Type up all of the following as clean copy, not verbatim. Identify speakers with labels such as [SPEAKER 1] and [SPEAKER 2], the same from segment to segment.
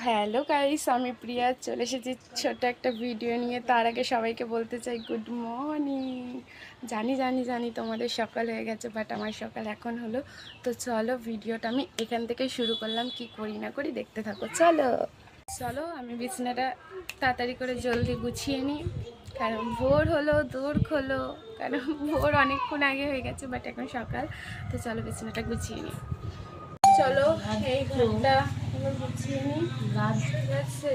[SPEAKER 1] Hello guys, আমি প্রিয়া চলে এসেছি ছোট একটা ভিডিও নিয়ে। তার আগে সবাইকে বলতে চাই গুড মর্নিং। জানি জানি জানি তোমাদের সকাল হয়ে গেছে, বাট আমার সকাল এখন হলো। তো চলো ভিডিওটা আমি এখান থেকে শুরু করলাম, কি করি না করি দেখতে থাকো। চলো চলো আমি বিছানাটা তাড়াতাড়ি করে জলদি গুছিয়ে নিই, কারণ ভোর হলো, দূর হলো, কারণ ভোর অনেকক্ষণ আগে হয়ে গেছে, বাট এখন সকাল। তো চলো বিছানাটা গুছিয়ে নিই। চলো এই ঘরটা এবার গুছিয়ে নিই, ঠিক আছে?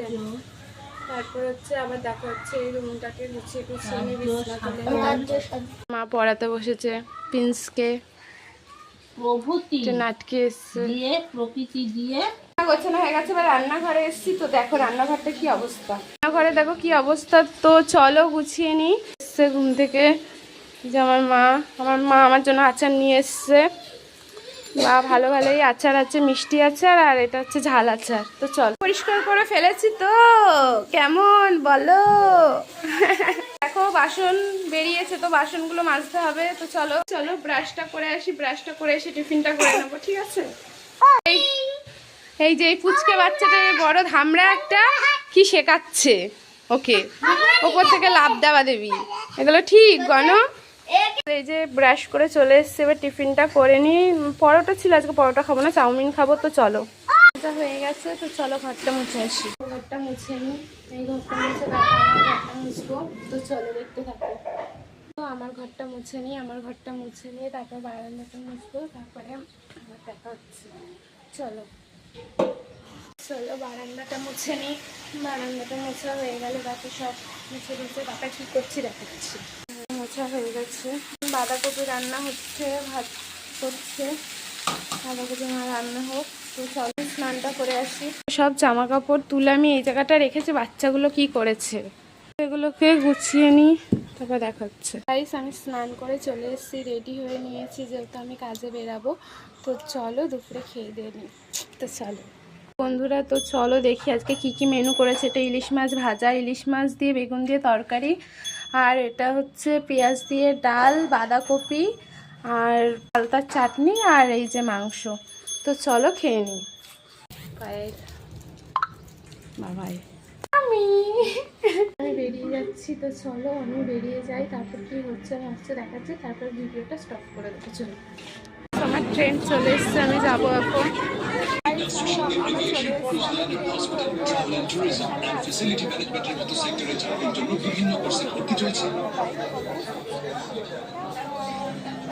[SPEAKER 1] তারপর হচ্ছে আবার দেখা হচ্ছে এই রুমটাকে গুছিয়ে গুছিয়ে নিই, বিছানা তুলে নিই। মা পড়াতে বসেছে প্রিন্সকে, নাটকে এসছে
[SPEAKER 2] প্রকৃতি দিয়ে
[SPEAKER 1] গোছানো হয়ে গেছে। এবার রান্নাঘরে এসছি, তো দেখো রান্নাঘরটা কি অবস্থা, রান্নাঘরে দেখো কি অবস্থা। তো চলো গুছিয়ে নিই। এসছে ঘুম থেকে যে আমার মা আমার জন্য আচার নিয়ে এসছে। বা ভালো ভালোই আচার আছে, মিষ্টি আচার, আর এটা হচ্ছে ঝাল আচার। তো চল পরিষ্কার করে ফেলেছি তো, কেমন বলো? দেখো বাসন বেরিয়েছে, তো বাসনগুলো মাজতে হবে। তো চলো চলো ব্রাশটা করে আসি, ব্রাশটা করে এসে টিফিনটা করে নেবো, ঠিক আছে? এই যে এই পুচকে বাচ্চাটা বড় ধামড়া একটা কি শেখাচ্ছে ওকে, ওপর থেকে লাভ দেওয়া দেবী, এগুলো ঠিক গণ? এই যে ব্রাশ করে চলে এসছে, এবার টিফিনটা করে নিই। পরোটা ছিল আজকে, পরোটা খাবো না, চাউমিন খাবো। তো চলো হয়ে গেছে, তো চলো ঘরটা মুছে আসি। ঘরটা মুছে নিই, এই ঘরটা মুছে তারপর আমার ঘরটা মুছবো। তো চলো দেখতে থাকো। তো আমার ঘরটা মুছে নিই, আমার ঘরটা মুছে নিয়ে তারপর বারান্দাটা মুছবো, তারপরে আমার দেখা হচ্ছে। চলো চলো বারান্দাটা মুছে নিই। বারান্দাটা মোছা হয়ে গেলে বাকি সব মুছে দিচ্ছে, বাবা কী করছি দেখাচ্ছি। মোছা হয়ে গেছে, বাঁধাকপি রান্না হচ্ছে, ভাত করছে, বাঁধাকপি মা রান্না হোক। তো চল স্নানটা করে আসি। সব জামা কাপড় তুলে আমি এই জায়গাটা রেখেছি, বাচ্চাগুলো কি করেছে এগুলোকে গুছিয়ে নিই, তারপর দেখাচ্ছে। গাইস আমি স্নান করে চলে এসেছি, রেডি হয়ে নিয়েছি, যেহেতু আমি কাজে বেরাবো। তো চলো দুপুরে খেয়ে দিয়ে নিই। তো চলো বন্ধুরা, তো চলো দেখি আজকে কি কি মেনু করেছে। এটা ইলিশ মাছ ভাজা, ইলিশ মাছ দিয়ে বেগুন দিয়ে তরকারি, আর এটা হচ্ছে পেঁয়াজ দিয়ে ডাল, বাঁধাকপি আর পালতার চাটনি, আর এই যে মাংস। তো চলো খেয়ে নিই। বাবাই আমি বেরিয়ে যাচ্ছি। তো চলো আমি বেরিয়ে যাই, তারপর কি হচ্ছে না হচ্ছে দেখাচ্ছি, তারপর ভিডিওটা স্টপ করে দেবো। চলো আমার ট্রেন চলে এসছে, আমি যাবো এখন।